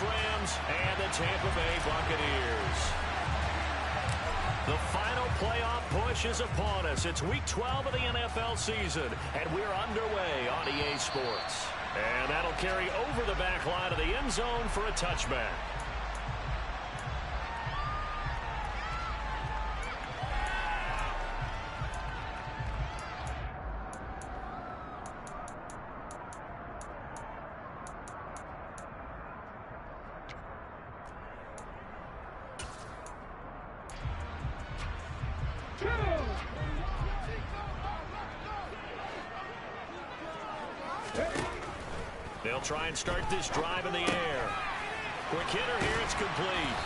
Rams and the Tampa Bay Buccaneers. The final playoff push is upon us. It's Week 12 of the NFL season, and we're underway on EA Sports. And that'll carry over the back line of the end zone for a touchback. They'll try and start this drive in the air. Quick hitter here, it's complete.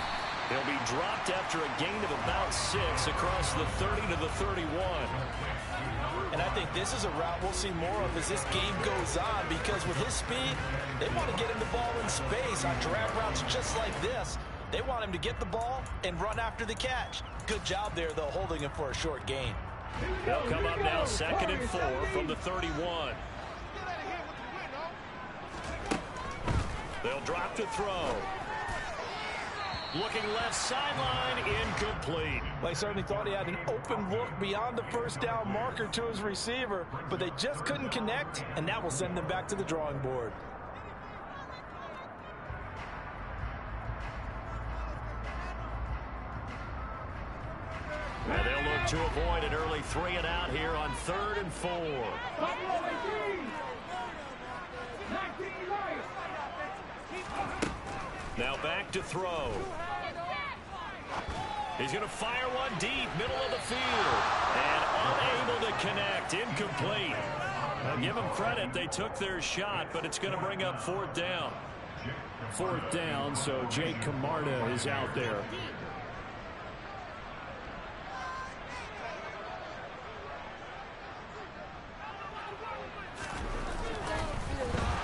He'll be dropped after a gain of about 6 across the 30 to the 31. And I think this is a route we'll see more of as this game goes on, because with his speed, they want to get him the ball in space on drag routes just like this. They want him to get the ball and run after the catch. Good job there, though, holding him for a short gain. They'll come up now 2nd and 4 from the 31. They'll drop to throw. Looking left sideline, incomplete. They certainly thought he had an open look beyond the first down marker to his receiver, but they just couldn't connect, and that will send them back to the drawing board. And they'll look to avoid an early 3-and-out here on 3rd and 4. Now back to throw. He's going to fire one deep, middle of the field. And unable to connect, incomplete. Now give them credit, they took their shot, but it's going to bring up 4th down. 4th down, so Jake Camarda is out there.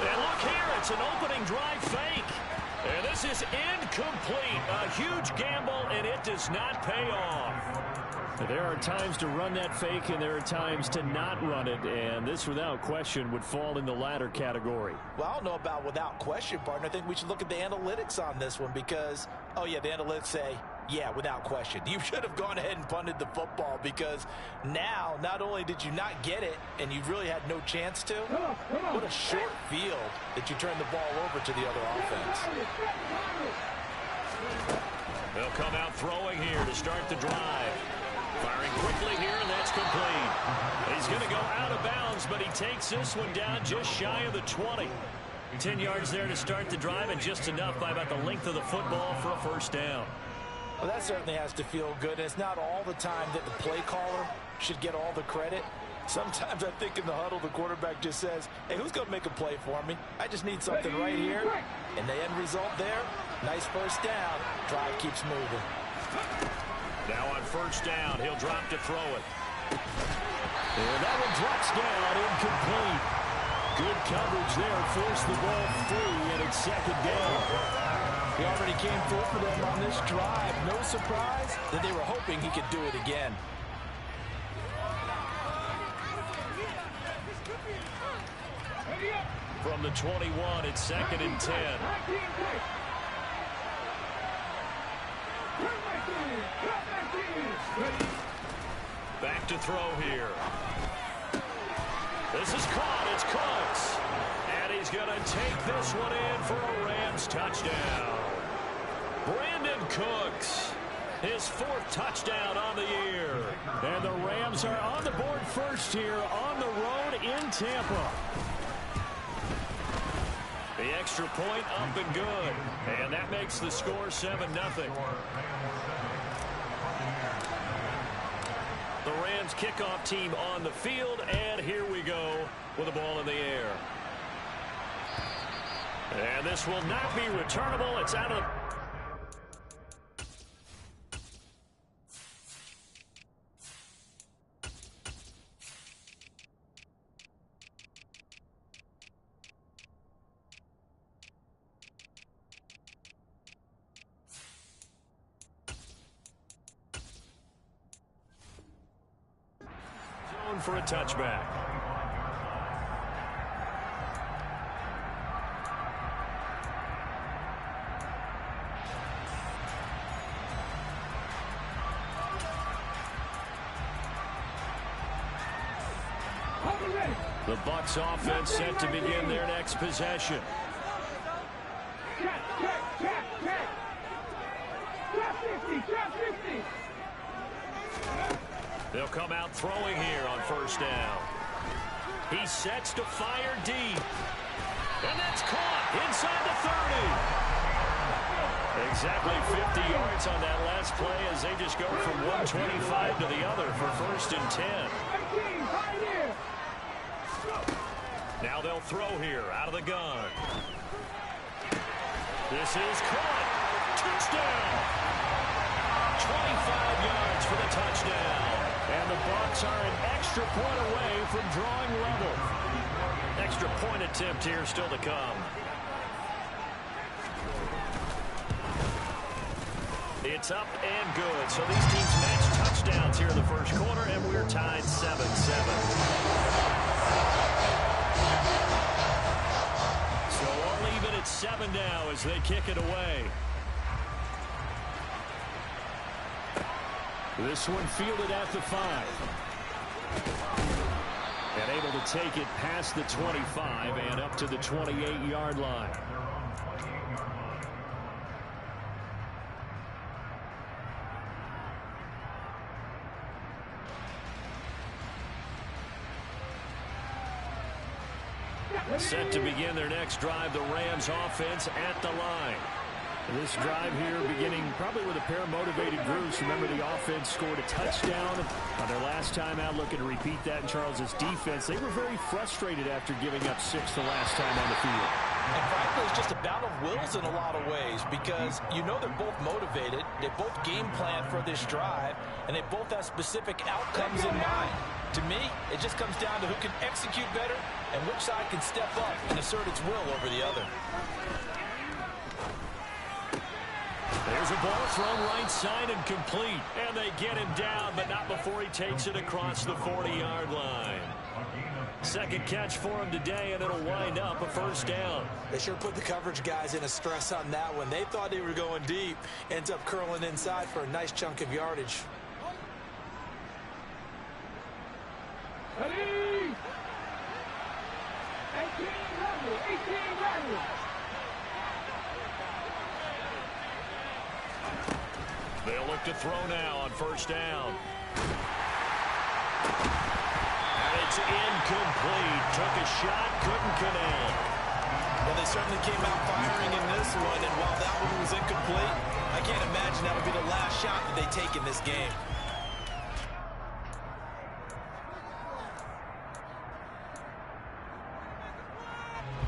And look here, it's an opening drive fake. And this is incomplete. A huge gamble, and it does not pay off. There are times to run that fake, and there are times to not run it. And this, without question, would fall in the latter category. Well, I don't know about without question, partner. I think we should look at the analytics on this one because, oh, yeah, the analytics say, yeah, without question. You should have gone ahead and punted the football because now not only did you not get it and you really had no chance to, what a short field that you turned the ball over to the other offense. They'll come out throwing here to start the drive. Firing quickly here, and that's complete. He's going to go out of bounds, but he takes this one down just shy of the 20. 10 yards there to start the drive, and just enough by about the length of the football for a 1st down. Well, that certainly has to feel good. It's not all the time that the play caller should get all the credit. Sometimes I think in the huddle, the quarterback just says, hey, who's going to make a play for me? I just need something right here. And the end result there, nice 1st down. Drive keeps moving. Now on 1st down, he'll drop to throw it. And that one drops down, incomplete. Good coverage there, forced the ball free, and it's 2nd down. He already came through for them on this drive. No surprise that they were hoping he could do it again. From the 21, it's 2nd and 10. Back to throw here. This is caught. It's Cooks. And he's going to take this one in for a Rams touchdown. Brandon Cooks, his 4th touchdown on the year. And the Rams are on the board first here on the road in Tampa. The extra point up and good. And that makes the score 7-0. The Rams kickoff team on the field, and here we go with the ball in the air. And this will not be returnable. It's out of for a touchback. The Bucs offense set to begin their next possession. They'll come out throwing here on first down. He sets to fire deep. And that's caught inside the 30. Exactly 50 yards on that last play as they just go from 125 to the other for first and 10. Now they'll throw here out of the gun. This is caught. Touchdown. 25 yards for the touchdown. And the Bucs are an extra point away from drawing level. Extra point attempt here still to come. It's up and good. So these teams match touchdowns here in the first quarter, and we're tied 7-7. So all even at 7 now as they kick it away. This one fielded at the 5. And able to take it past the 25 and up to the 28-yard line. Set to begin their next drive, the Rams offense at the line. This drive here beginning probably with a pair of motivated groups. Remember, the offense scored a touchdown on their last time out. Looking to repeat that in Charles's defense. They were very frustrated after giving up 6 the last time on the field. And frankly, it's just a battle of wills in a lot of ways because you know they're both motivated. They both game plan for this drive, and they both have specific outcomes in mind. To me, it just comes down to who can execute better and which side can step up and assert its will over the other. There's a ball thrown right side and complete. And they get him down, but not before he takes it across the 40-yard line. Second catch for him today, and it'll wind up a first down. They sure put the coverage guys in a stress on that one. They thought they were going deep. Ends up curling inside for a nice chunk of yardage. Ready? 18 ready. They'll look to throw now on first down. And it's incomplete. Took a shot, couldn't connect. Well, they certainly came out firing in this one, and while that one was incomplete, I can't imagine that'll be the last shot that they take in this game.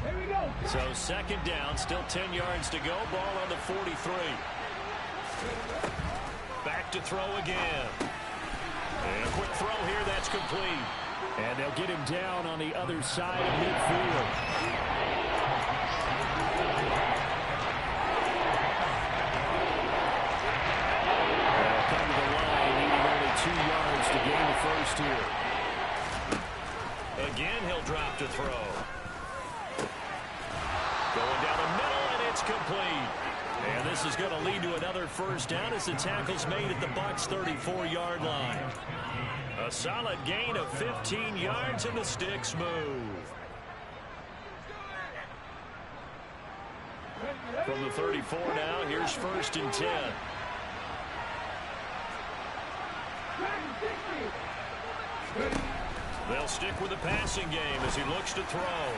Here we go. So second down, still 10 yards to go. Ball on the 43. Back to throw again. And a quick throw here, that's complete. And they'll get him down on the other side of midfield. They'll come to the line, needing only 2 yards to gain the first here. Again, he'll drop to throw. Going down the middle, and it's complete. And this is going to lead to another first down as the tackle's made at the Bucs' 34-yard line. A solid gain of 15 yards, and the sticks move. From the 34 now, here's first and 10. They'll stick with the passing game as he looks to throw.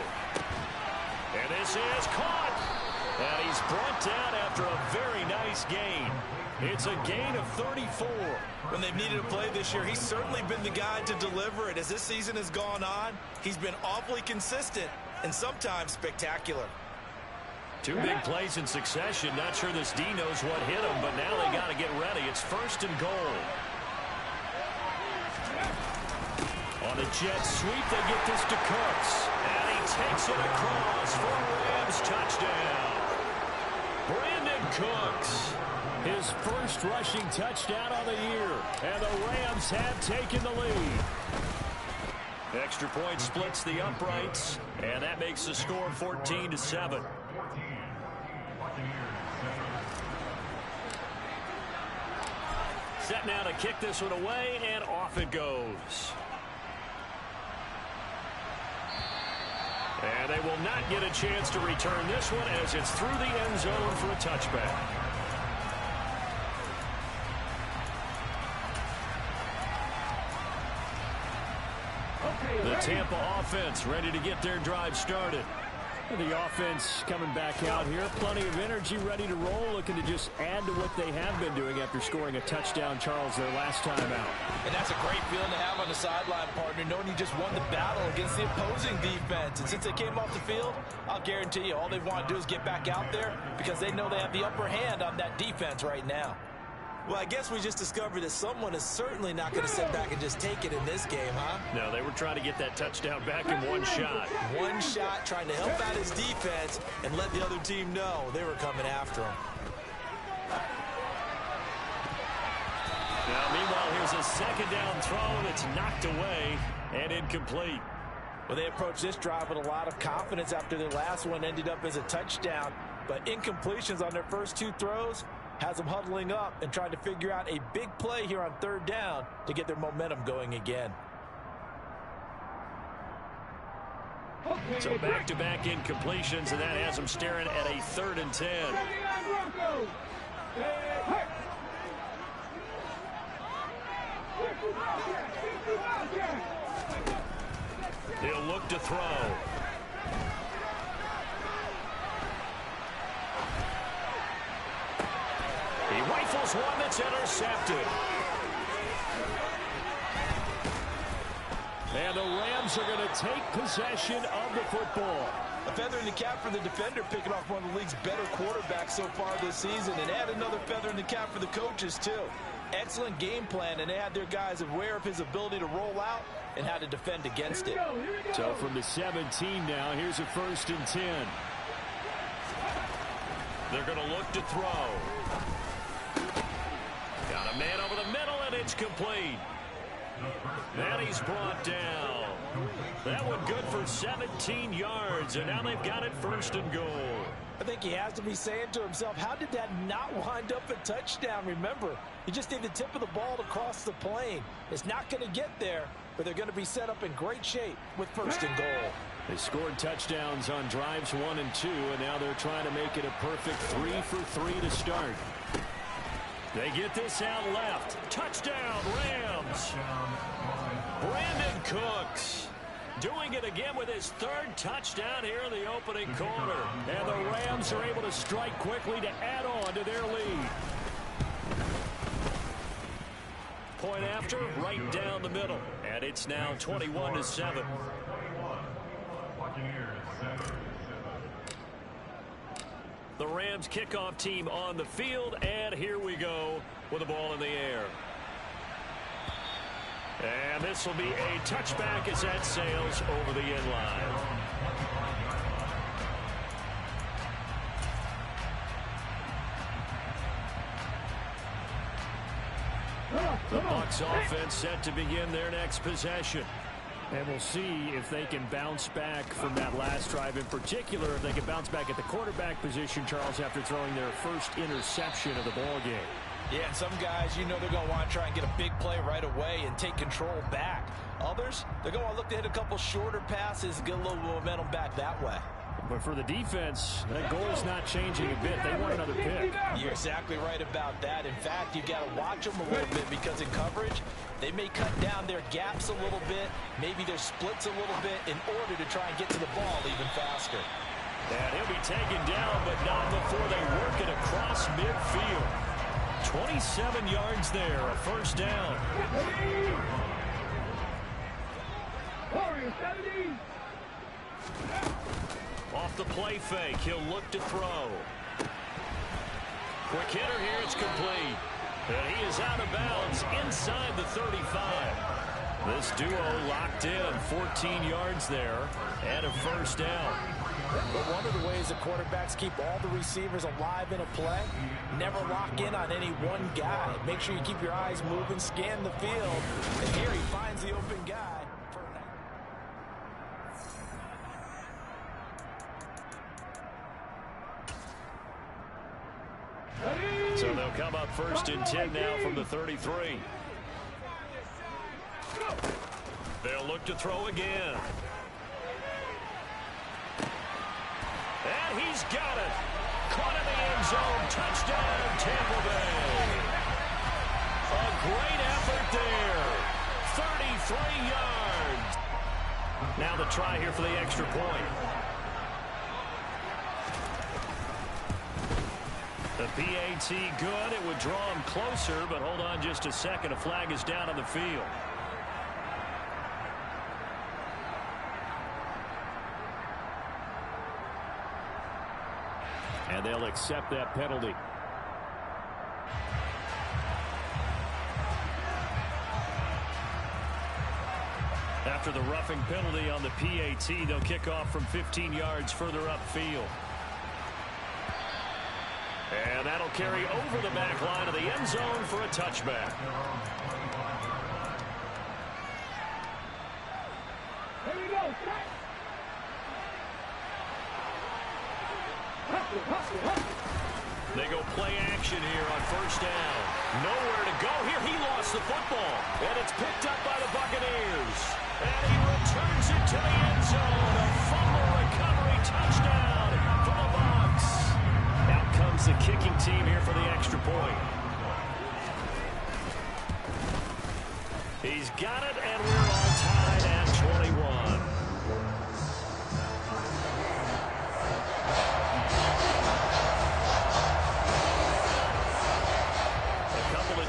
And this is caught. And he's brought down after a very nice gain. It's a gain of 34. When they've needed a play this year, he's certainly been the guy to deliver it. As this season has gone on, he's been awfully consistent and sometimes spectacular. 2 big plays in succession. Not sure this D knows what hit him, but now they got to get ready. It's first and goal. On a jet sweep, they get this to Cooks. And he takes it across for a Rams touchdown. Brandon Cooks, his first rushing touchdown of the year. And the Rams have taken the lead. Extra point splits the uprights, and that makes the score 14-7. Set now to kick this one away, and off it goes. And they will not get a chance to return this one as it's through the end zone for a touchback. The Tampa offense ready to get their drive started. The offense coming back out here. Plenty of energy, ready to roll, looking to just add to what they have been doing after scoring a touchdown, Charles, their last time out. And that's a great feeling to have on the sideline, partner, knowing you just won the battle against the opposing defense. And since they came off the field, I'll guarantee you all they want to do is get back out there because they know they have the upper hand on that defense right now. Well, I guess we just discovered that someone is certainly not going to sit back and just take it in this game, huh? No, they were trying to get that touchdown back in one shot. One shot, trying to help out his defense and let the other team know they were coming after him. Now, meanwhile, here's a second down throw that's knocked away and incomplete. Well, they approached this drive with a lot of confidence after their last one ended up as a touchdown. But incompletions on their first two throws has them huddling up and trying to figure out a big play here on third down to get their momentum going again. So back-to-back incompletions, and that has them staring at a 3rd and 10. He'll look to throw. He rifles one that's intercepted. And the Rams are going to take possession of the football. A feather in the cap for the defender, picking off one of the league's better quarterbacks so far this season, and add another feather in the cap for the coaches, too. Excellent game plan, and they had their guys aware of his ability to roll out and how to defend against it. So from the 17 now, here's a 1st and 10. They're going to look to throw. Got a man over the middle, and it's complete. And he's brought down. That one good for 17 yards, and now they've got it 1st and goal. I think he has to be saying to himself, how did that not wind up a touchdown? Remember, you just need the tip of the ball to cross the plane. It's not going to get there, but they're going to be set up in great shape with 1st and goal. They scored touchdowns on drives 1 and 2, and now they're trying to make it a perfect 3 for 3 to start. They get this out left. Touchdown, Rams. Brandon Cooks doing it again with his 3rd touchdown here in the opening quarter. And the Rams are able to strike quickly to add on to their lead. Point after, right down the middle. And it's now 21-7. The Rams kickoff team on the field, and here we go with the ball in the air. And this will be a touchback as that sails over the end line. The Bucs offense set to begin their next possession. And we'll see if they can bounce back from that last drive, in particular if they can bounce back at the quarterback position, Charles, after throwing their first interception of the ball game. Yeah, and some guys, you know they're going to want to try and get a big play right away and take control back. Others, they're going to look to hit a couple shorter passes and get a little momentum back that way. But for the defense, that goal is not changing a bit. They want another pick. You're exactly right about that. In fact, you got to watch them a little bit because in coverage, they may cut down their gaps a little bit, maybe their splits a little bit in order to try and get to the ball even faster. And he'll be taken down, but not before they work it across midfield. 27 yards there, a 1st down. Off the play fake, he'll look to throw. Quick hitter here, it's complete. And he is out of bounds inside the 35. This duo locked in, 14 yards there, and a 1st down. But one of the ways the quarterbacks keep all the receivers alive in a play, never lock in on any one guy. Make sure you keep your eyes moving, scan the field, and here he finds the open guy. So they'll come up 1st and 10 now from the 33. They'll look to throw again. he's got it. Caught in the end zone. Touchdown, Tampa Bay. A great effort there. 33 yards. Now the try here for the extra point. The PAT good. It would draw him closer, but hold on just a second. A flag is down on the field. And they'll accept that penalty. After the roughing penalty on the PAT, they'll kick off from 15 yards further upfield. And that'll carry over the back line of the end zone for a touchback. Here we go. They go play action here on first down. Nowhere to go here. He lost the football. And it's picked up by the Buccaneers. And he returns it to the end zone. A fumble recovery touchdown for the Bucs. Out comes the kicking team here for the extra point. He's got it, and we're all tied at 21.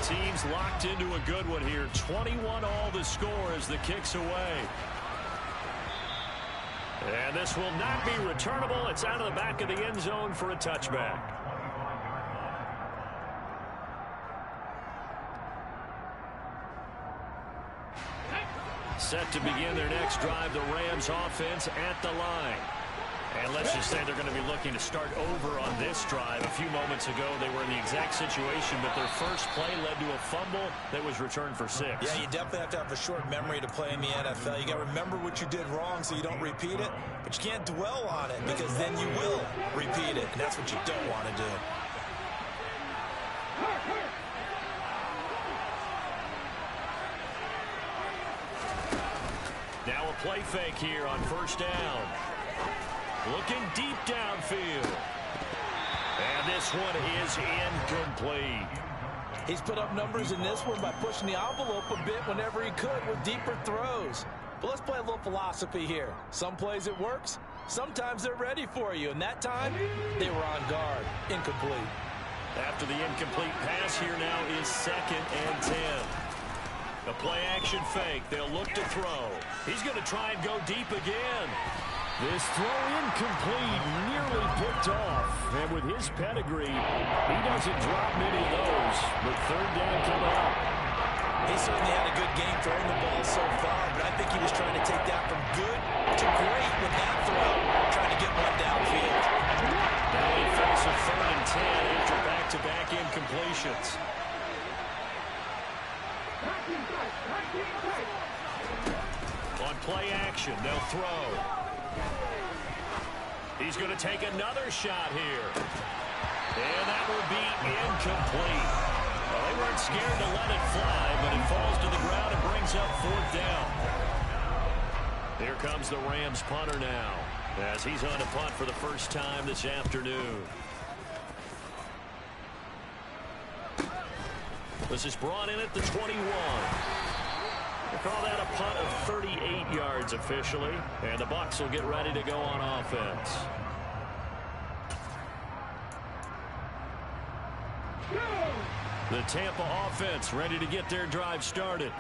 Teams locked into a good one here. 21 all the score as the kick's away. And this will not be returnable. It's out of the back of the end zone for a touchback. Set to begin their next drive, the Rams offense at the line. And let's just say they're going to be looking to start over on this drive. A few moments ago, they were in the exact situation, but their first play led to a fumble that was returned for 6. Yeah, you definitely have to have a short memory to play in the NFL. You got to remember what you did wrong so you don't repeat it, but you can't dwell on it because then you will repeat it, and that's what you don't want to do. Now a play fake here on first down. Looking deep downfield. And this one is incomplete. He's put up numbers in this one by pushing the envelope a bit whenever he could with deeper throws. But let's play a little philosophy here. Some plays it works. Sometimes they're ready for you. And that time, they were on guard. Incomplete. After the incomplete pass, here now is 2nd and 10. A play action fake. They'll look to throw. He's going to try and go deep again. This throw incomplete, nearly picked off. And with his pedigree, he doesn't drop many of those. But third down coming up. He certainly had a good game throwing the ball so far, but I think he was trying to take that from good to great with that throw, trying to get one downfield. Now he fakes a 3rd and 10 after back-to-back incompletions. On play action, they'll throw. He's going to take another shot here. And that will be incomplete. Well, they weren't scared to let it fly, but it falls to the ground and brings up 4th down. Here comes the Rams punter now, as he's on to punt for the first time this afternoon. This is brought in at the 21. We'll call that a punt of 38 yards officially, and the Bucs will get ready to go on offense. The Tampa offense ready to get their drive started.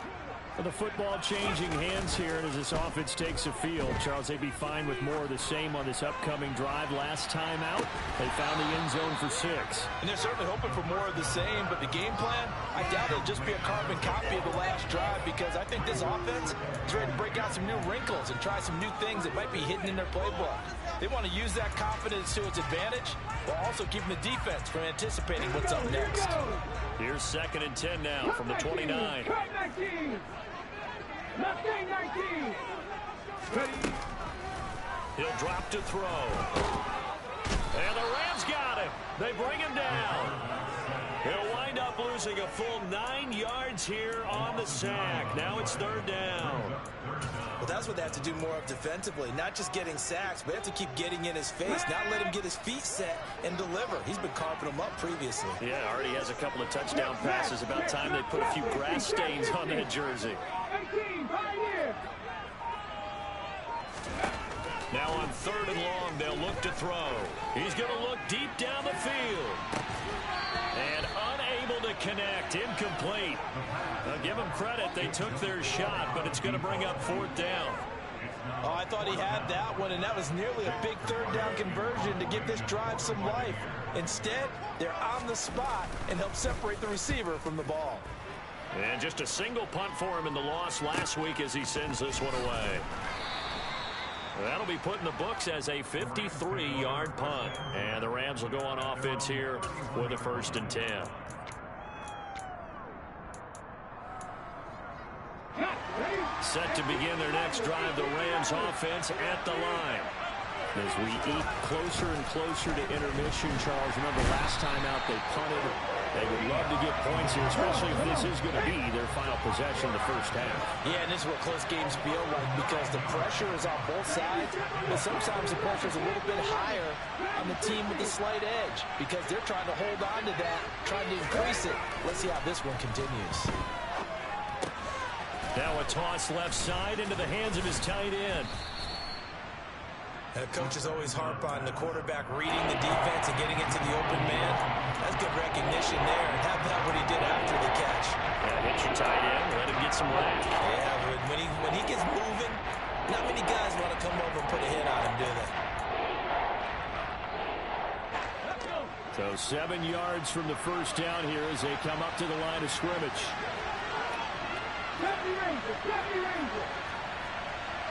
The football changing hands here, and as this offense takes the field, Charles, they'd be fine with more of the same on this upcoming drive. Last time out, they found the end zone for 6. And they're certainly hoping for more of the same, but the game plan, I doubt it'll just be a carbon copy of the last drive, because I think this offense is ready to break out some new wrinkles and try some new things that might be hidden in their playbook. They want to use that confidence to its advantage, while also keeping the defense from anticipating what's up next. Here's 2nd and 10 now from the 29. He'll drop to throw. And the Rams got him. They bring him down. He'll wind up losing losing a full 9 yards here on the sack. Now it's 3rd down. Well, that's what they have to do more of defensively. Not just getting sacks, but they have to keep getting in his face, not let him get his feet set and deliver. He's been carving them up previously. Yeah, already has a couple of touchdown passes. About time they put a few grass stains on that jersey. 18, Pioneer. Now on 3rd and long, they'll look to throw. He's going to look deep down the field. And unable to connect. Incomplete. Give them credit. They took their shot, but it's going to bring up 4th down. Oh, I thought he had that one, and that was nearly a big 3rd down conversion to give this drive some life. Instead, they're on the spot and help separate the receiver from the ball. And just a single punt for him in the loss last week as he sends this one away. That'll be put in the books as a 53-yard punt. And the Rams will go on offense here with a 1st and 10. Set to begin their next drive, the Rams offense at the line. As we eat closer and closer to intermission, Charles, remember last time out they punted. They would love to get points here, especially if this is going to be their final possession of the first half. Yeah, and this is what close games feel like because the pressure is on both sides, but sometimes the pressure is a little bit higher on the team with the slight edge because they're trying to hold on to that, trying to increase it. Let's see how this one continues. Now a toss left side into the hands of his tight end. And the coaches always harp on the quarterback reading the defense and getting into the open man. That's good recognition there. And have that what he did after the catch. Yeah, hit your tight end, let him get some rest. Yeah, when he gets moving, not many guys want to come over and put a hit on him, do they? So 7 yards from the first down here as they come up to the line of scrimmage. Deputy Ranger.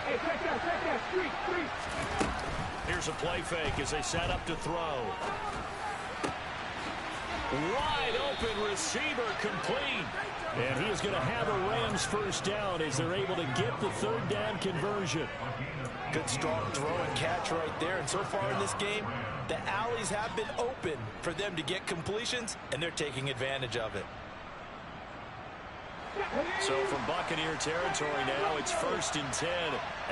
Hey, check that, street. Here's a play fake as they set up to throw. Wide open receiver complete. And he is going to have a Rams first down as they're able to get the 3rd down conversion. Good strong throw and catch right there. And so far in this game, the alleys have been open for them to get completions, and they're taking advantage of it. So from Buccaneer territory now, it's 1st and 10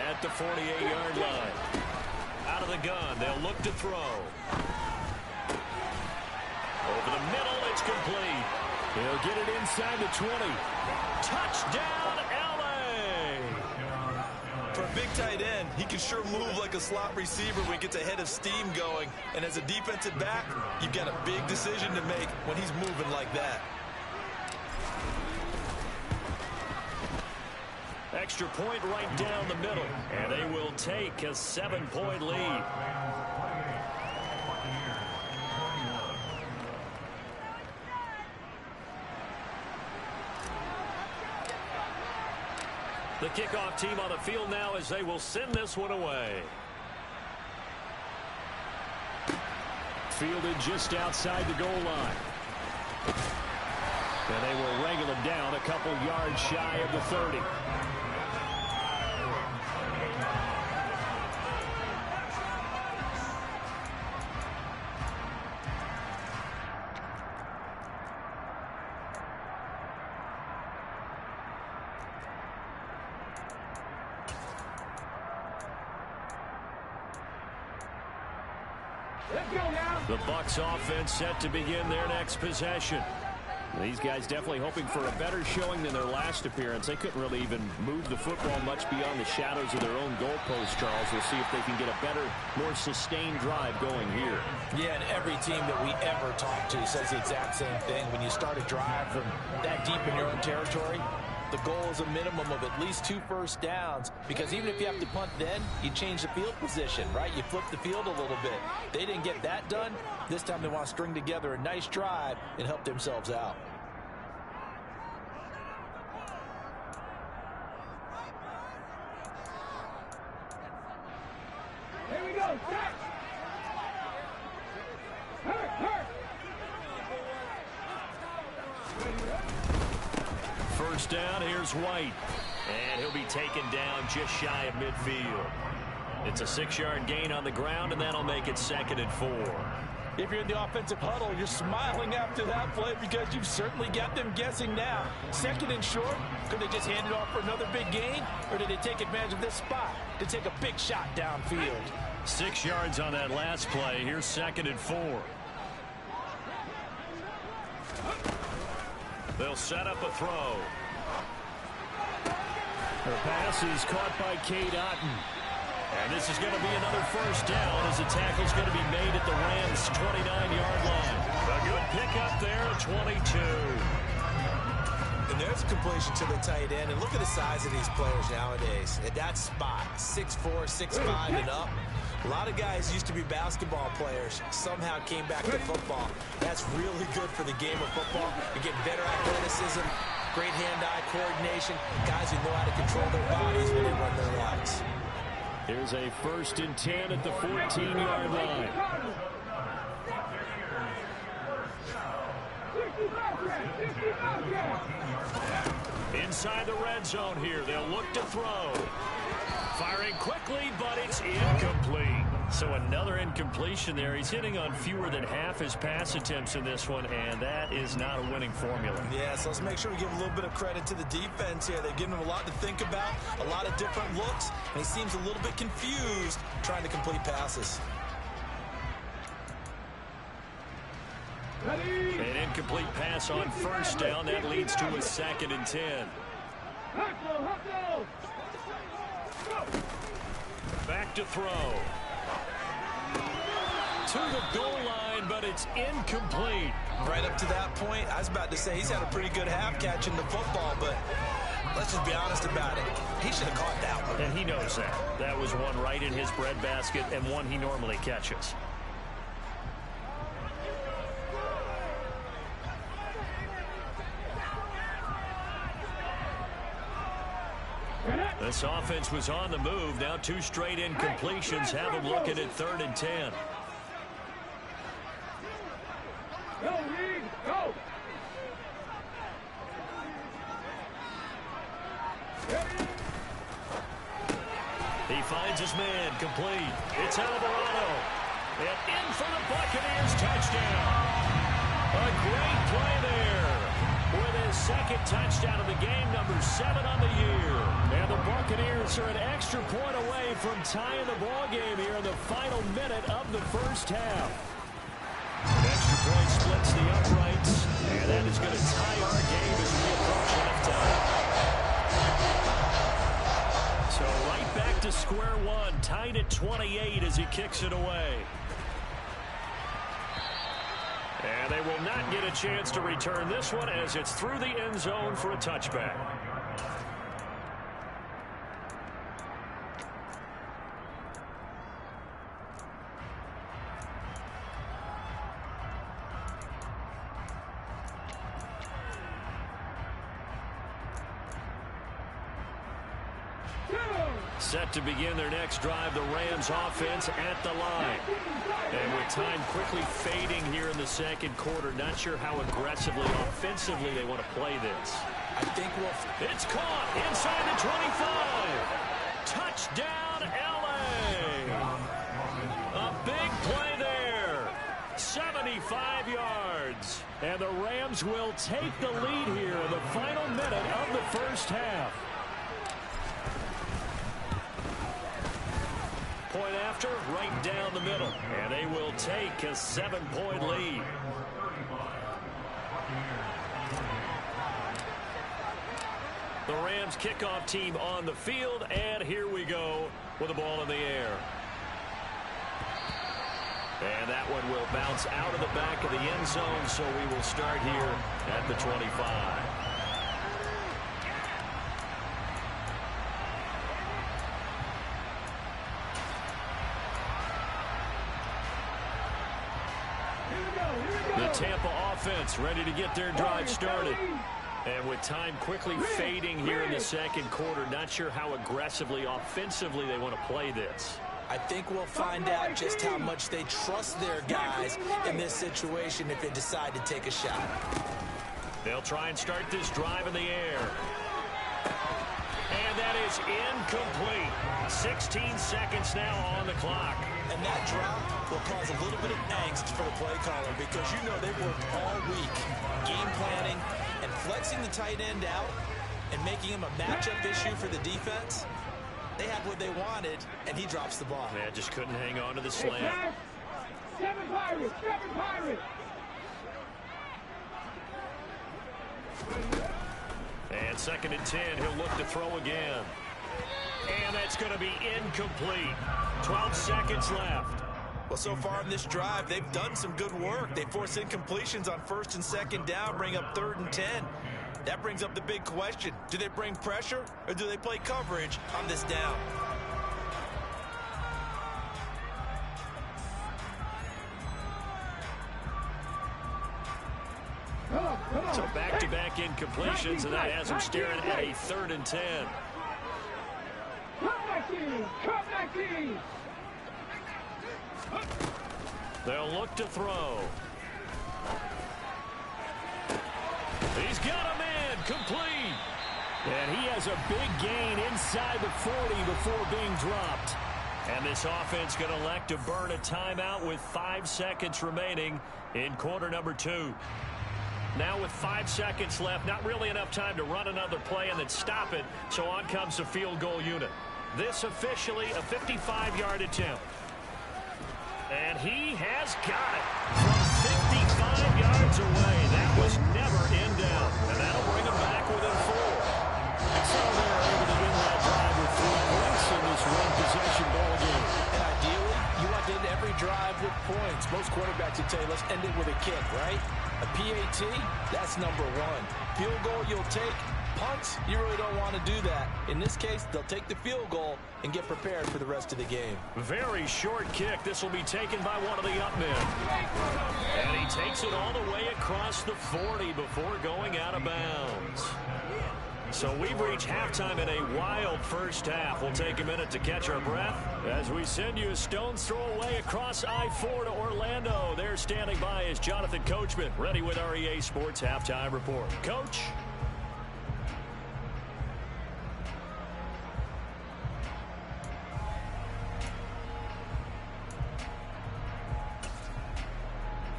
at the 48-yard line. Out of the gun, they'll look to throw. Over the middle, it's complete. He'll get it inside the 20. Touchdown, L.A. For a big tight end, he can sure move like a slot receiver when he gets a head of steam going. And as a defensive back, you've got a big decision to make when he's moving like that. Extra point right down the middle. And they will take a 7-point lead. The kickoff team on the field now as they will send this one away. Fielded just outside the goal line. And they will wrangle him down a couple yards shy of the 30. Let's go now. The Bucs offense set to begin their next possession. These guys definitely hoping for a better showing than their last appearance. They couldn't really even move the football much beyond the shadows of their own goalpost, Charles. We'll see if they can get a better, more sustained drive going here. Yeah, and every team that we ever talk to says the exact same thing. When you start a drive from that deep in your own territory, the goal is a minimum of at least 2 first downs, because even if you have to punt then, you change the field position, right? You flip the field a little bit. They didn't get that done. This time they want to string together a nice drive and help themselves out. Here we go, set. Hurt. First down, here's White. And he'll be taken down just shy of midfield. It's a 6-yard gain on the ground, and that'll make it 2nd and 4. If you're in the offensive huddle, you're smiling after that play because you've certainly got them guessing now. Second and short, could they just hand it off for another big gain? Or did they take advantage of this spot to take a big shot downfield? 6 yards on that last play. Here's 2nd and 4. They'll set up a throw. The pass is caught by Cade Otton. And this is going to be another first down as the tackle's going to be made at the Rams' 29-yard line. A good pickup there at 22. And there's a completion to the tight end. And look at the size of these players nowadays. At that spot, 6'4", 6'5", and up. A lot of guys used to be basketball players, somehow came back to football. That's really good for the game of football. You get better athleticism, great hand-eye coordination, guys who know how to control their bodies when they run their routes. Here's a 1st and 10 at the 14-yard line. Inside the red zone here, they'll look to throw. Firing quickly, but it's incomplete. So another incompletion there. He's hitting on fewer than half his pass attempts in this one, and that is not a winning formula. Yeah, so let's make sure we give a little bit of credit to the defense here. They've given him a lot to think about, a lot of different looks, and he seems a little bit confused trying to complete passes. An incomplete pass on 1st down. That leads to a 2nd and 10. Back to throw. To the goal line, but it's incomplete. Right up to that point, I was about to say he's had a pretty good half catching the football, but let's just be honest about it. He should have caught that one. And he knows that. That was one right in his breadbasket and one he normally catches. This offense was on the move. Now 2 straight incompletions have them looking at 3rd and 10. Go, Reed, go! He finds his man, complete. It's Alvarado. And in for the Buccaneers, touchdown. A great play there. With his 2nd touchdown of the game, number 7 on the year. And the Buccaneers are an extra point away from tying the ball game here in the final minute of the 1st half. Extra point splits the uprights, and that is going to tie our game as we approach halftime. So right back to square one, tied at 28 as he kicks it away. And they will not get a chance to return this one as it's through the end zone for a touchback. Set to begin their next drive, the Rams offense at the line. And with time quickly fading here in the 2nd quarter, not sure how aggressively, offensively they want to play this. I think It's caught inside the 25. Touchdown, L.A. A big play there. 75 yards. And the Rams will take the lead here in the final minute of the 1st half. Point after, right down the middle. And they will take a 7-point lead. The Rams kickoff team on the field, and here we go with the ball in the air. And that one will bounce out of the back of the end zone, so we will start here at the 25. The Tampa offense ready to get their drive started. And with time quickly fading here in the 2nd quarter, not sure how aggressively, offensively they want to play this. I think we'll find out just how much they trust their guys in this situation if they decide to take a shot. They'll try and start this drive in the air. And that is incomplete. 16 seconds now on the clock. And that drop will cause a little bit of angst for the play caller because you know they've worked all week game planning and flexing the tight end out and making him a matchup issue for the defense. They had what they wanted, and he drops the ball. Yeah, just couldn't hang on to the slant. 7 Pirates, 7 Pirates. And 2nd and 10, he'll look to throw again. And that's going to be incomplete. 12 seconds left. Well, so far in this drive, they've done some good work. They force incompletions on 1st and 2nd down, bring up 3rd and 10. That brings up the big question. Do they bring pressure or do they play coverage on this down? So back-to-back incompletions, and that has them staring at a 3rd and 10. Come back in. They'll look to throw. He's got him in, complete. And he has a big gain inside the 40 before being dropped. And this offense going to elect to burn a timeout with 5 seconds remaining in quarter number 2. Now with 5 seconds left, not really enough time to run another play and then stop it, so on comes the field goal unit. This officially a 55-yard attempt. And he has got it from 55 yards away. That was never in doubt, and that'll bring him back within 4. So they're able to win that drive with 3 points in this one-possession ball game. And ideally, you want to end every drive with points. Most quarterbacks would tell you, let's end it with a kick, right? A PAT, that's number 1. Field goal you'll take. Punts, you really don't want to do that. In this case, they'll take the field goal and get prepared for the rest of the game. Very short kick. This will be taken by one of the up men. And he takes it all the way across the 40 before going out of bounds. So we've reached halftime in a wild first half. We'll take a minute to catch our breath as we send you a stone's throw away across I-4 to Orlando. There standing by is Jonathan Coachman, ready with our EA Sports Halftime Report. Coach?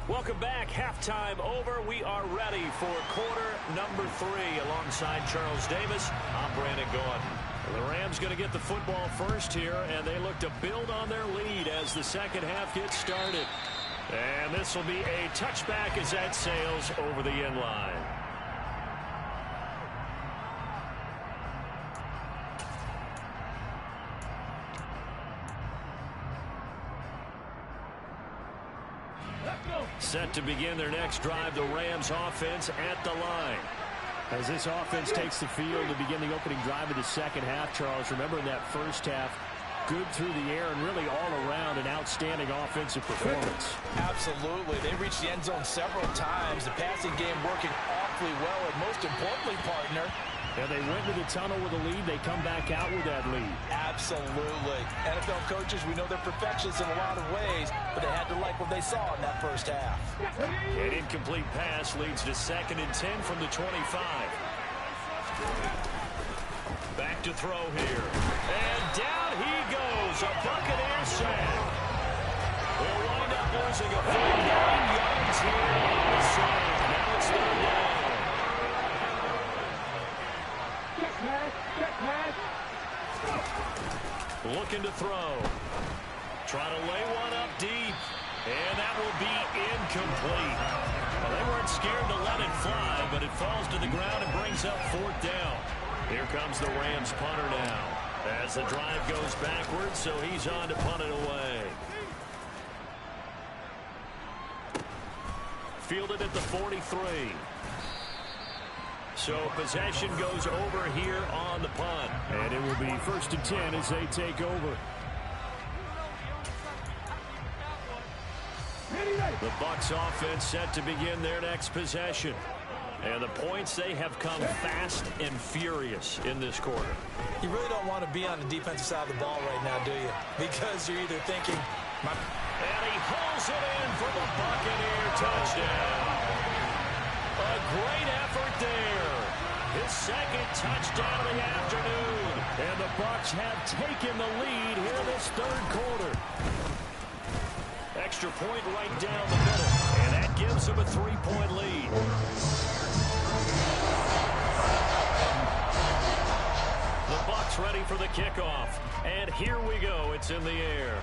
Welcome back. Halftime over. We are ready for quarter number 3 alongside Charles Davis. I'm Brandon Gaudin. The Rams going to get the football first here, and they look to build on their lead as the second half gets started. And this will be a touchback as that sails over the end line. Set to begin their next drive, the Rams offense at the line. As this offense takes the field to begin the opening drive of the second half, Charles, remember in that first half, good through the air and really all around an outstanding offensive performance. Absolutely. They reached the end zone several times. The passing game working awfully well, and most importantly, partner, and they went to the tunnel with a lead. They come back out with that lead. Absolutely. NFL coaches, we know they're perfectionists in a lot of ways, but they had to like what they saw in that first half. An incomplete pass leads to 2nd and 10 from the 25. Back to throw here. And down he goes. A Buccaneer sack. They'll wind up losing a full 9 yards here on the sack. Now it's 3rd down. Looking to throw. Trying to lay one up deep. And that will be incomplete. Well, they weren't scared to let it fly, but it falls to the ground and brings up 4th down. Here comes the Rams punter now. As the drive goes backwards, so he's on to punt it away. Fielded at the 43. So possession goes over here on the punt. And it will be 1st and 10 as they take over. The Bucs offense set to begin their next possession. And the points, they have come fast and furious in this quarter. You really don't want to be on the defensive side of the ball right now, do you? Because you're either thinking... And he hauls it in for the Buccaneer touchdown. A great effort there. His 2nd touchdown of the afternoon. And the Bucs have taken the lead here in this 3rd quarter. Extra point right down the middle. And that gives them a 3-point lead. The Bucs ready for the kickoff. And here we go. It's in the air.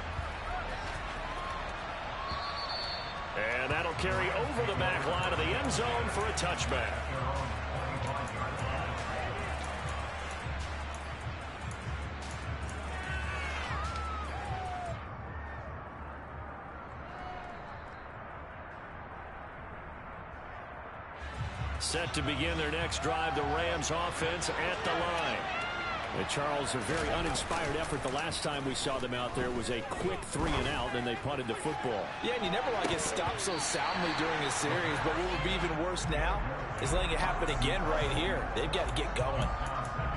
And that'll carry over the back line of the end zone for a touchback. Set to begin their next drive, the Rams offense at the line. And Charles, a very uninspired effort the last time we saw them out there was a quick 3-and-out, and they punted the football. Yeah, and you never want to get stopped so soundly during a series, but what would be even worse now is letting it happen again right here. They've got to get going.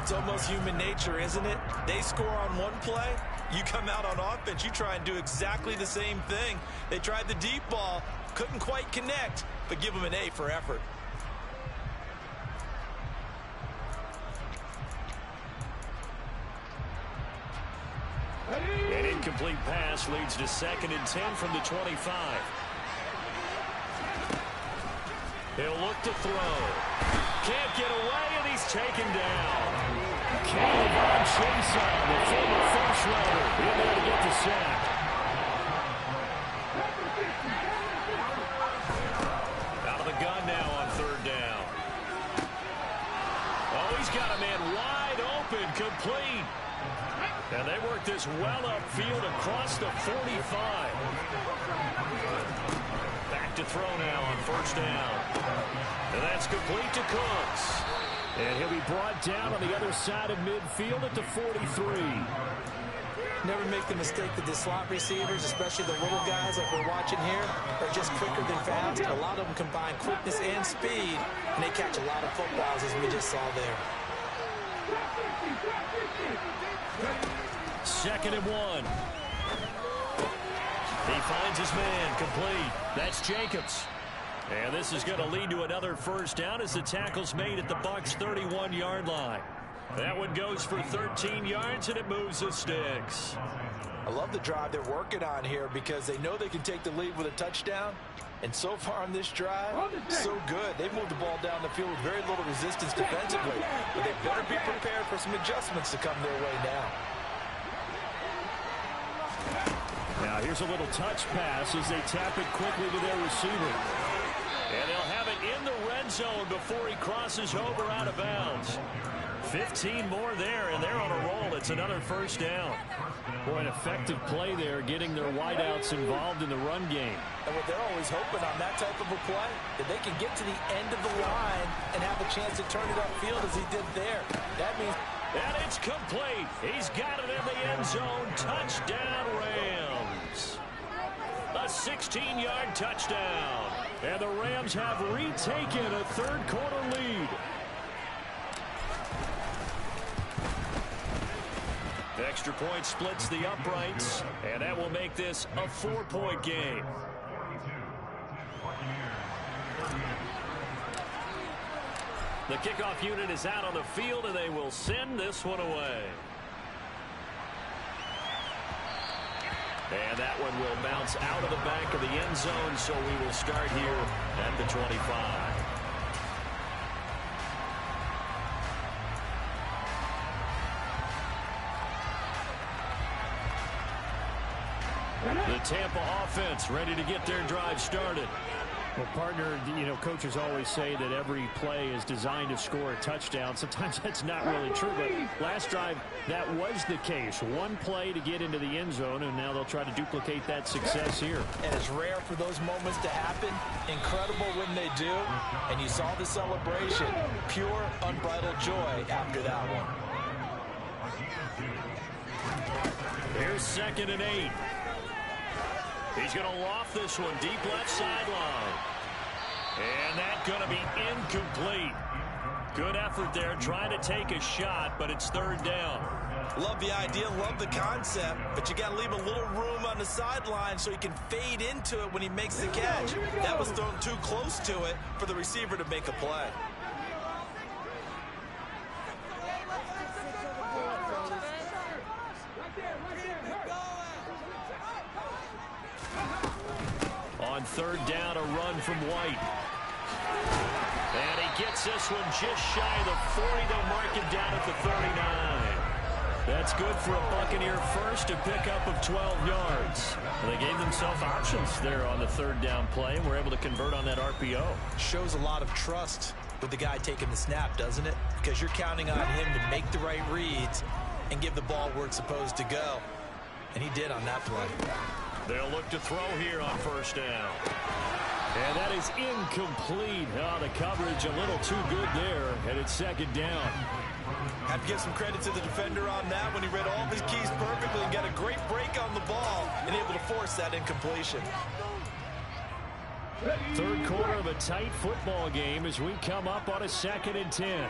It's almost human nature, isn't it? They score on one play, you come out on offense, you try and do exactly the same thing. They tried the deep ball, couldn't quite connect, but give them an A for effort. An incomplete pass leads to 2nd and 10 from the 25. He'll look to throw. Can't get away, and he's taken down. Kayvon Chaisson, the former first-rounder, in there to get the sack. Out of the gun now on 3rd down. Oh, he's got a man wide open, complete. And they work this well upfield across the 45. Back to throw now on 1st down. And that's complete to Cooks. And he'll be brought down on the other side of midfield at the 43. Never make the mistake that the slot receivers, especially the little guys like we're watching here, are just quicker than fast. A lot of them combine quickness and speed, and they catch a lot of footballs, as we just saw there. 2nd and 1. He finds his man, complete. That's Jacobs. And this is going to lead to another 1st down as the tackle's made at the Bucs' 31-yard line. That one goes for 13 yards, and it moves the sticks. I love the drive they're working on here because they know they can take the lead with a touchdown. And so far on this drive, so good. They've moved the ball down the field with very little resistance defensively. But they better be prepared for some adjustments to come their way now. Now here's a little touch pass as they tap it quickly to their receiver. And they'll have it in the red zone before he crosses over out of bounds. 15 more there, and they're on a roll. It's another 1st down. Boy, an effective play there, getting their wideouts involved in the run game. And what they're always hoping on that type of a play, that they can get to the end of the line and have a chance to turn it upfield as he did there. That means... And it's complete. He's got it in the end zone. Touchdown, Rams. A 16-yard touchdown. And the Rams have retaken a 3rd-quarter lead. Extra point splits the uprights, and that will make this a 4-point game. The kickoff unit is out on the field, and they will send this one away. And that one will bounce out of the back of the end zone, so we will start here at the 25. The Tampa offense ready to get their drive started. Well, partner, you know, coaches always say that every play is designed to score a touchdown. Sometimes that's not really true, but last drive, that was the case. One play to get into the end zone, and now they'll try to duplicate that success here. And it's rare for those moments to happen. Incredible when they do. And you saw the celebration. Pure, unbridled joy after that one. Here's 2nd and 8. He's going to loft this one deep left sideline. And that's going to be incomplete. Good effort there trying to take a shot, but it's 3rd down. Love the idea, love the concept, but you got to leave a little room on the sideline so he can fade into it when he makes the catch. That was thrown too close to it for the receiver to make a play. third down, a run from White. And he gets this one just shy of the 40. They'll mark him down at the 39. That's good for a Buccaneer first, a pickup of 12 yards. Well, they gave themselves options there on the third down play and were able to convert on that RPO. Shows a lot of trust with the guy taking the snap, doesn't it? Because you're counting on him to make the right reads and give the ball where it's supposed to go. And he did on that play. They'll look to throw here on first down. And that is incomplete. Oh, the coverage a little too good there, and it's second down. Have to give some credit to the defender on that when he read all of his keys perfectly and got a great break on the ball and able to force that incompletion. Third quarter of a tight football game as we come up on a 2nd and 10.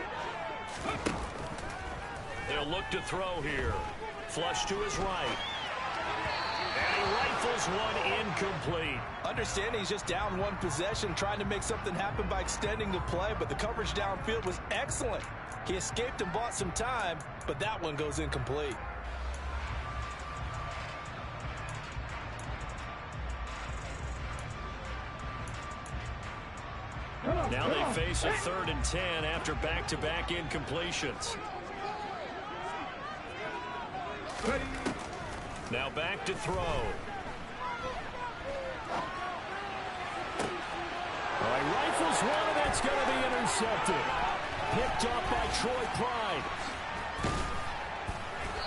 They'll look to throw here. Flush to his right. And he rifles one incomplete. Understanding he's just down one possession, trying to make something happen by extending the play, but the coverage downfield was excellent. He escaped and bought some time, but that one goes incomplete. Now they face a 3rd and 10 after back-to-back incompletions. Now back to throw. All right, rifles one, and that's going to be intercepted. Picked up by Troy Pride.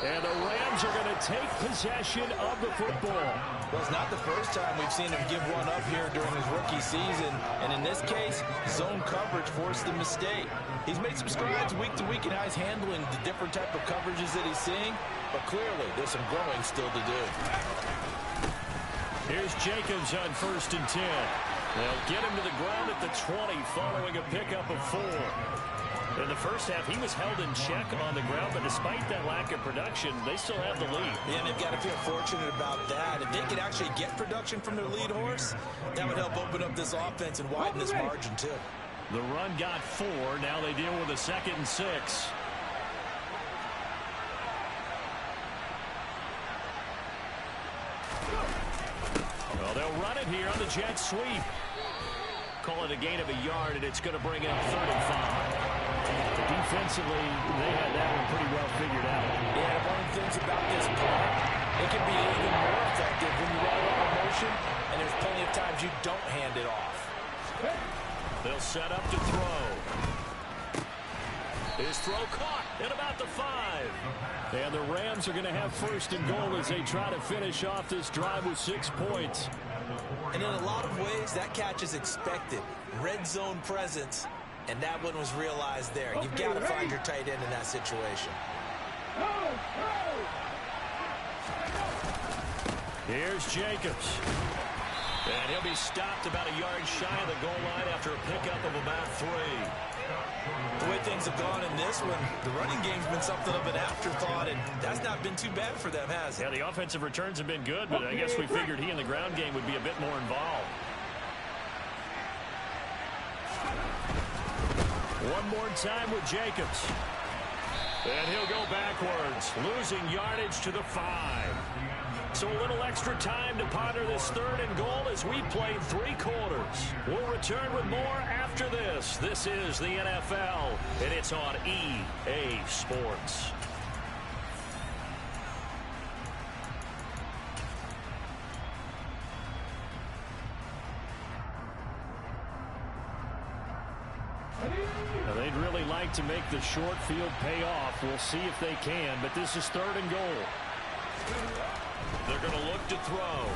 And the Rams are going to take possession of the football. Well, it's not the first time we've seen him give one up here during his rookie season. And in this case, zone coverage forced the mistake. He's made some strides week to week in how he's handling the different type of coverages that he's seeing. But clearly, there's some growing still to do. Here's Jacobs on 1st and 10. They'll get him to the ground at the 20 following a pickup of 4. In the first half, he was held in check on the ground, but despite that lack of production, they still have the lead. Yeah, and they've got to feel fortunate about that. If they could actually get production from their lead horse, that would help open up this offense and widen this margin, too. The run got 4. Now they deal with a 2nd and 6. Well, they'll run it here on the jet sweep. Call it a gain of a yard, and it's going to bring up 3rd and 5. Defensively, they had that one pretty well figured out. Yeah, one of the things about this play, it can be even more effective when you run a lot of motion, and there's plenty of times you don't hand it off. They'll set up to throw. His throw caught at about the 5. And the Rams are going to have 1st and goal as they try to finish off this drive with 6 points. And in a lot of ways, that catch is expected. Red zone presence, and that one was realized there. You've got to find your tight end in that situation. Here's Jacobs. And he'll be stopped about a yard shy of the goal line after a pickup of about 3. The way things have gone in this one, the running game's been something of an afterthought, and that's not been too bad for them, has it? Yeah, the offensive returns have been good, but I guess we figured he in the ground game would be a bit more involved. One more time with Jacobs. And he'll go backwards, losing yardage to the 5. So a little extra time to ponder this 3rd and goal as we played 3 quarters. We'll return with more after this. This is the NFL, and it's on EA Sports. Now, they'd really like to make the short field pay off. We'll see if they can, but this is 3rd and goal. They're going to look to throw.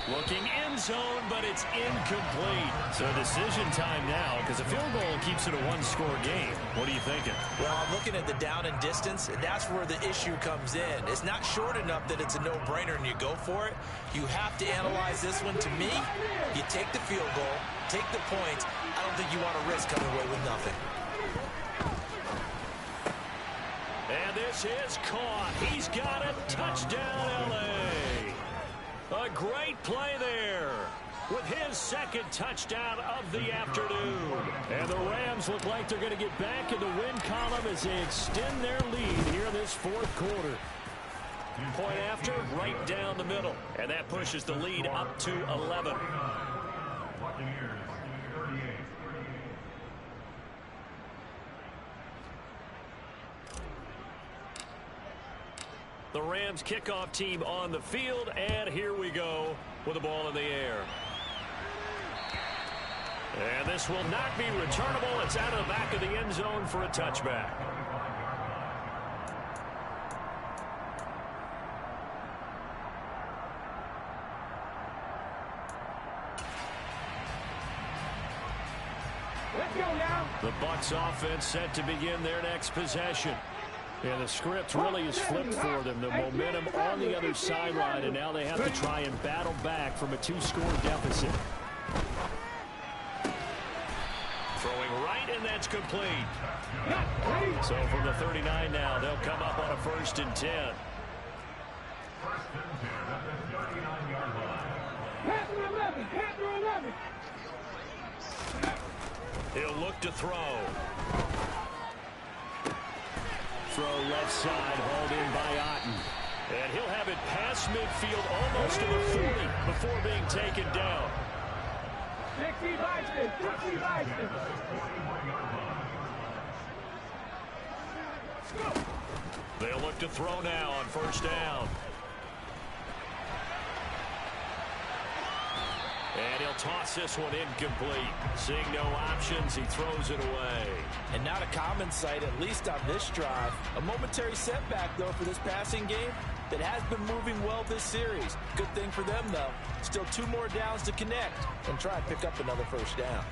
Looking end zone, but it's incomplete. So decision time now, because a field goal keeps it a 1-score game. What are you thinking? Well, I'm looking at the down and distance, and that's where the issue comes in. It's not short enough that it's a no-brainer and you go for it. You have to analyze this one. To me, you take the field goal, take the points. I don't think you want to risk coming away with nothing. And this is caught. He's got it. Touchdown, L.A. A great play there with his 2nd touchdown of the afternoon. And the Rams look like they're going to get back in the win column as they extend their lead here this 4th quarter. Point after, right down the middle. And that pushes the lead up to 11. The Rams kickoff team on the field, and here we go with the ball in the air. And this will not be returnable. It's out of the back of the end zone for a touchback. Let's go now. The Bucs offense set to begin their next possession. And the script really is flipped for them. The momentum on the other sideline, and now they have to try and battle back from a 2-score deficit. Throwing right, and that's complete. So from the 39 now, they'll come up on a 1st and 10. Panther 11. Panther 11. He'll look to throw. Throw left side, hauled in by Otten. And he'll have it past midfield, almost to the 40, before being taken down. 60 Bison. 60 Bison. They'll look to throw now on 1st down. And he'll toss this one incomplete. Seeing no options, he throws it away. And not a common sight, at least on this drive. A momentary setback, though, for this passing game that has been moving well this series. Good thing for them, though. Still 2 more downs to connect and try and pick up another 1st down.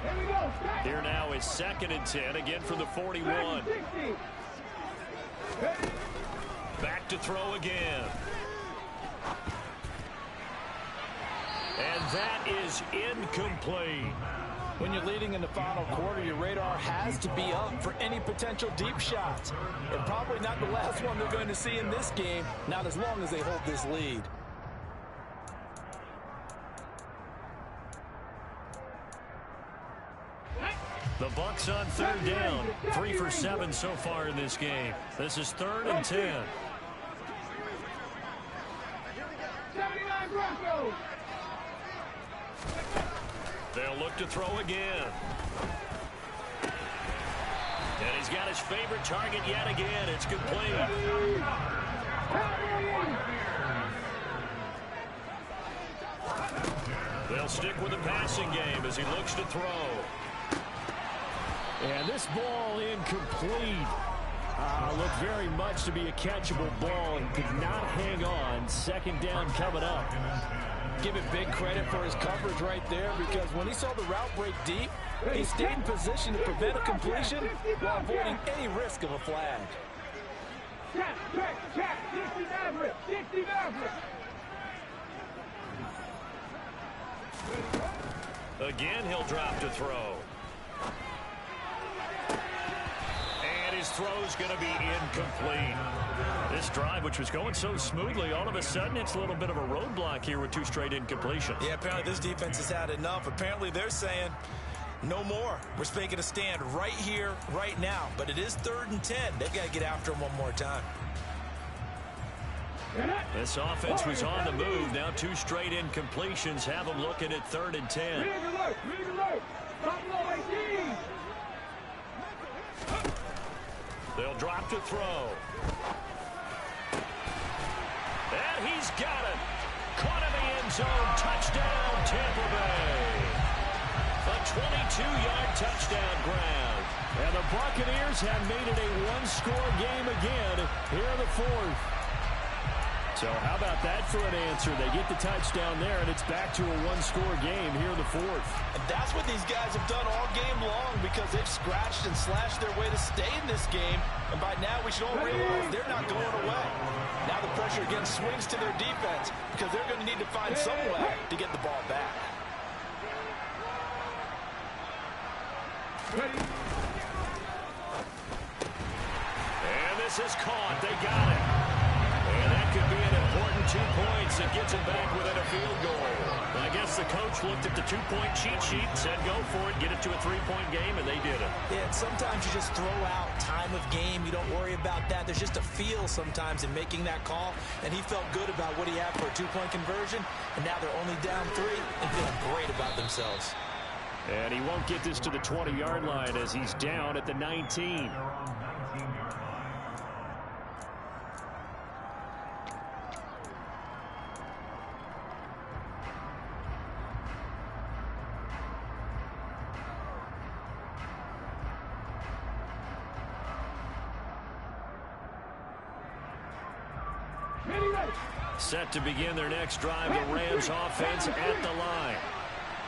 Here we go. Here now is 2nd and 10, again from the 41. 60. Back to throw again. And that is incomplete. When you're leading in the final quarter, your radar has to be up for any potential deep shots. And probably not the last one they're going to see in this game, not as long as they hold this lead. The Bucs on 3rd down. 3 for 7 so far in this game. This is 3rd and 10. 79 Broncos. They'll look to throw again. And he's got his favorite target yet again. It's complete. They'll stick with the passing game as he looks to throw. And this ball incomplete. Looked very much to be a catchable ball and could not hang on. 2nd down coming up. Give it big credit for his coverage right there, because when he saw the route break deep, he stayed in position to prevent a completion while avoiding any risk of a flag. Check. 60 Maverick. 60 Maverick. Again, he'll drop to throw. And his throw's going to be incomplete. This drive, which was going so smoothly, all of a sudden it's a little bit of a roadblock here with 2 straight incompletions. Yeah, apparently this defense has had enough. Apparently they're saying no more. We're making a stand right here, right now. But it is 3rd and 10. They've got to get after him one more time. This offense was on the move. Now 2 straight incompletions have them looking at 3rd and 10. Rig alert. Buffalo 18. They'll drop to throw. And he's got it. Caught in the end zone. Touchdown, Tampa Bay. A 22-yard touchdown grab. And the Buccaneers have made it a 1-score game again here in the 4th. So how about that for an answer? They get the touchdown there, and it's back to a 1-score game here in the 4th. And that's what these guys have done all game long, because they've scratched and slashed their way to stay in this game. And by now, we should all realize they're not going away. Now the pressure again swings to their defense, because they're going to need to find some way to get the ball back. And this is caught. They got it. And that could be an important 2 points and gets it back within a field goal. Well, I guess the coach looked at the 2-point cheat sheet and said, go for it, get it to a 3-point game, and they did it. Yeah, and sometimes you just throw out time of game. You don't worry about that. There's just a feel sometimes in making that call, and he felt good about what he had for a 2-point conversion, and now they're only down 3 and feeling great about themselves. And he won't get this to the 20-yard line as he's down at the 19. Set to begin their next drive, the Rams offense at the line.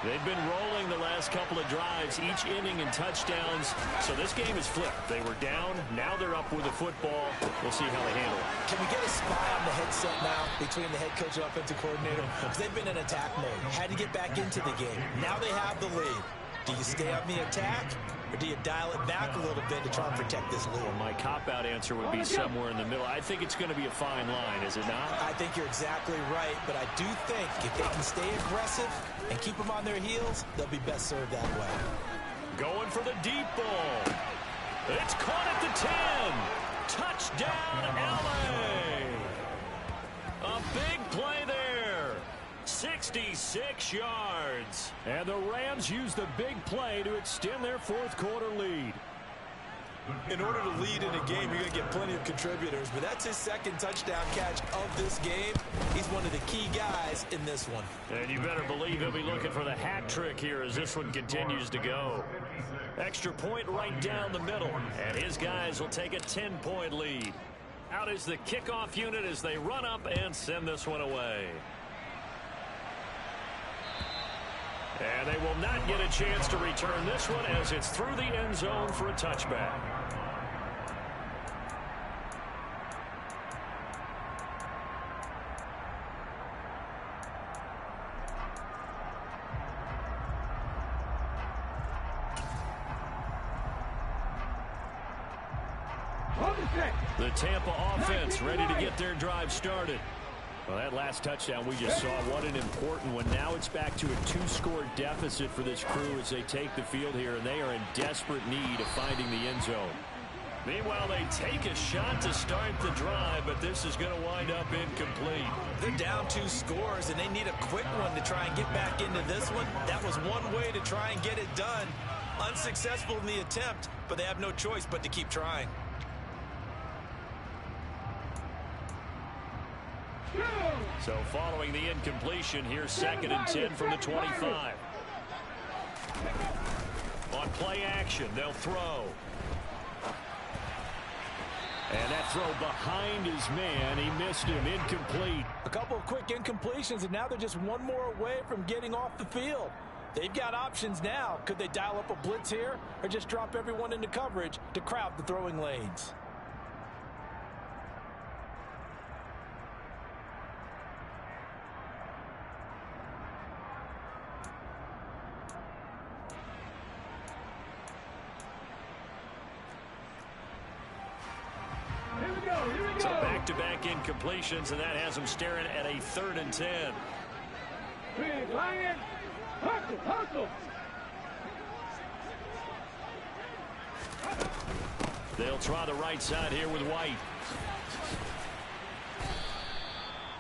They've been rolling the last couple of drives, each inning in touchdowns. So this game is flipped. They were down. Now they're up with the football. We'll see how they handle it. Can we get a spy on the headset now between the head coach and offensive coordinator? Because they've been in attack mode. Had to get back into the game. Now they have the lead. Do you stay on the attack, or do you dial it back a little bit to try and protect this lead? Well, my cop-out answer would be somewhere in the middle. I think it's going to be a fine line, is it not? I think you're exactly right, but I do think if they can stay aggressive and keep them on their heels, they'll be best served that way. Going for the deep ball. It's caught at the 10. Touchdown, LA. A big play there. 66 yards. And the Rams use the big play to extend their fourth quarter lead. In order to lead in a game, you're going to get plenty of contributors, but that's his second touchdown catch of this game. He's one of the key guys in this one. And you better believe he'll be looking for the hat trick here as this one continues to go. Extra point right down the middle, and his guys will take a 10-point lead. Out is the kickoff unit as they run up and send this one away. And they will not get a chance to return this one as it's through the end zone for a touchback. The Tampa offense ready to get their drive started. Well, that last touchdown we just saw, what an important one. Now it's back to a 2-score deficit for this crew as they take the field here, and they are in desperate need of finding the end zone. Meanwhile, they take a shot to start the drive, but this is going to wind up incomplete. They're down 2 scores, and they need a quick one to try and get back into this one. That was one way to try and get it done. Unsuccessful in the attempt, but they have no choice but to keep trying. So following the incompletion, here's 2nd and 10 from the 25. On play action, they'll throw. And that throw behind his man, he missed him, incomplete. A couple of quick incompletions, and now they're just one more away from getting off the field. They've got options now. Could they dial up a blitz here or just drop everyone into coverage to crowd the throwing lanes? So back-to-back incompletions, and that has them staring at a 3rd and 10. Big Lion, hustle, hustle. They'll try the right side here with White.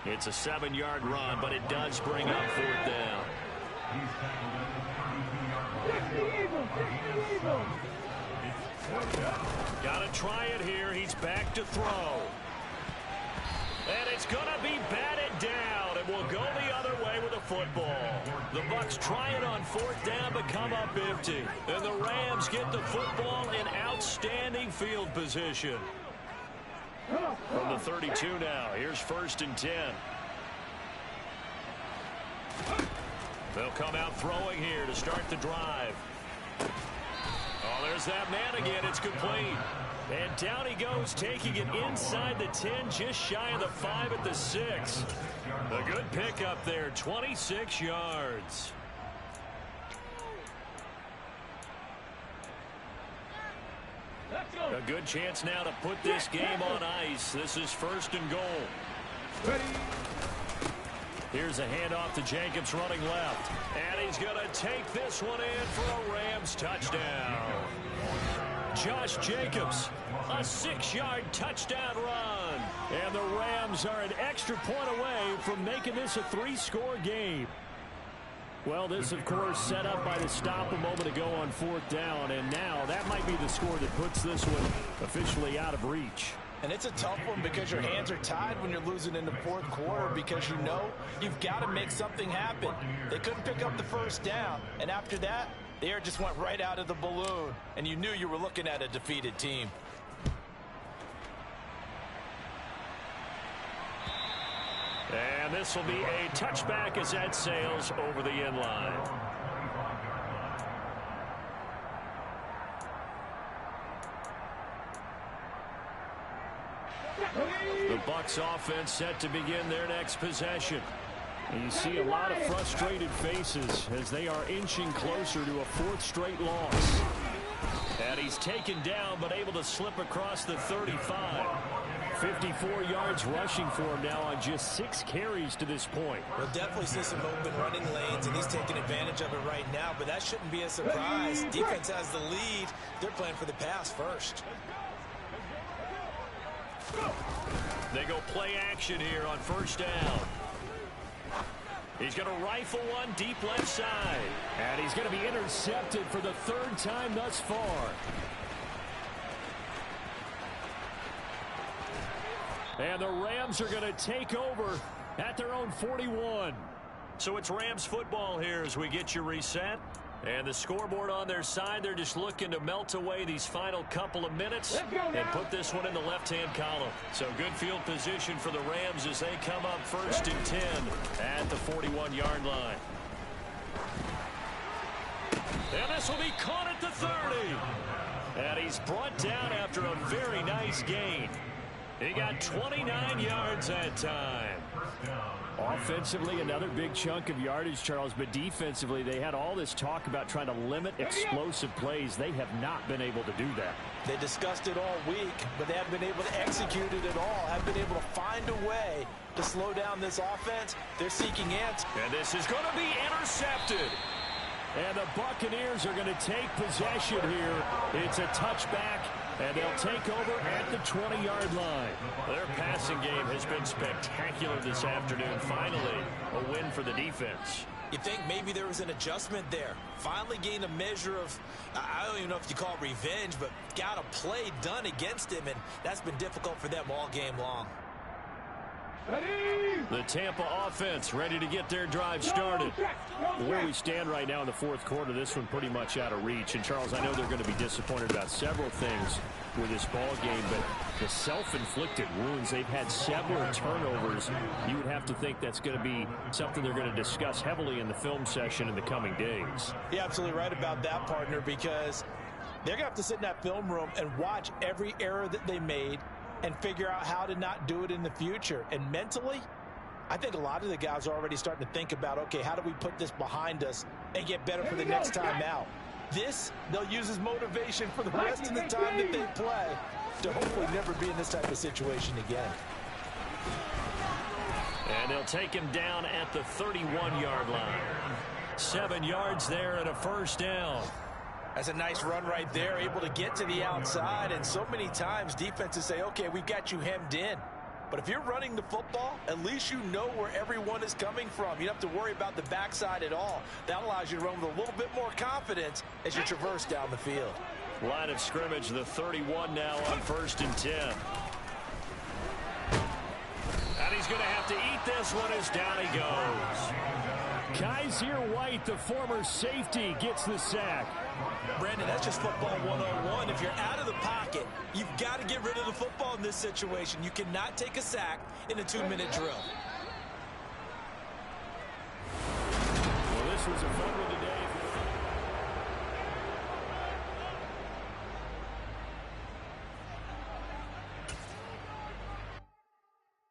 It's a 7-yard run, but it does bring up 4th down. Got to try it here. He's back to throw. And it's going to be batted down, and will go the other way with the football. The Bucs try it on 4th down, but come up empty. And the Rams get the football in outstanding field position. From the 32 now, here's 1st and 10. They'll come out throwing here to start the drive. Oh, there's that man again. It's complete. And down he goes, taking it inside the 10, just shy of the 5 at the 6. A good pickup there, 26 yards. A good chance now to put this game on ice. This is 1st and goal. Ready. Here's a handoff to Jacobs running left. And he's going to take this one in for a Rams touchdown. Josh Jacobs, a 6-yard touchdown run. And the Rams are an extra point away from making this a 3-score game. Well, this, of course, set up by the stop a moment ago on 4th down. And now that might be the score that puts this one officially out of reach. And it's a tough one because your hands are tied when you're losing in the 4th quarter because you know you've got to make something happen. They couldn't pick up the first down. And after that, the air just went right out of the balloon. And you knew you were looking at a defeated team. And this will be a touchback as that sails over the end line. The Bucs offense set to begin their next possession. And you see a lot of frustrated faces as they are inching closer to a 4th straight loss. And he's taken down but able to slip across the 35. 54 yards rushing for him now on just 6 carries to this point. We'll definitely see some open running lanes, and he's taking advantage of it right now, but that shouldn't be a surprise. Defense has the lead. They're playing for the pass first. They go play action here on 1st down. He's going to rifle one deep left side. And he's going to be intercepted for the 3rd time thus far. And the Rams are going to take over at their own 41. So it's Rams football here as we get you reset. And the scoreboard on their side, they're just looking to melt away these final couple of minutes and put this one in the left-hand column. So good field position for the Rams as they come up 1st and 10 at the 41-yard line. And this will be caught at the 30. And he's brought down after a very nice gain. He got 29 yards that time. Offensively, another big chunk of yardage, Charles, but defensively, they had all this talk about trying to limit explosive plays. They have not been able to do that. They discussed it all week, but they haven't been able to execute it at all. Haven't been able to find a way to slow down this offense. They're seeking answers. And this is going to be intercepted. And the Buccaneers are going to take possession here. It's a touchback, and they'll take over at the 20-yard line. Their passing game has been spectacular this afternoon. Finally, a win for the defense. You think maybe there was an adjustment there. Finally gained a measure of, I don't even know if you call it revenge, but got a play done against him, and that's been difficult for them all game long. The Tampa offense ready to get their drive started. Where we stand right now in the 4th quarter, this one pretty much out of reach. And, Charles, I know they're going to be disappointed about several things with this ball game, but the self-inflicted wounds, they've had several turnovers. You would have to think that's going to be something they're going to discuss heavily in the film session in the coming days. You're absolutely right about that, partner, because they're going to have to sit in that film room and watch every error that they made and figure out how to not do it in the future. And mentally, I think a lot of the guys are already starting to think about, okay, how do we put this behind us and get better for the next time out? This, they'll use as motivation for the rest of the time that they play to hopefully never be in this type of situation again. And they'll take him down at the 31-yard line. 7 yards there and a 1st down. That's a nice run right there, able to get to the outside. And so many times defenses say, okay, we've got you hemmed in. But if you're running the football, at least you know where everyone is coming from. You don't have to worry about the backside at all. That allows you to run with a little bit more confidence as you traverse down the field. Line of scrimmage, the 31 now on 1st and 10. And he's going to have to eat this one as down he goes. Kaiser White, the former safety, gets the sack. Brandon, that's just football 101. If you're out of the pocket, you've got to get rid of the football in this situation. You cannot take a sack in a 2-minute drill. Well, this was a fun one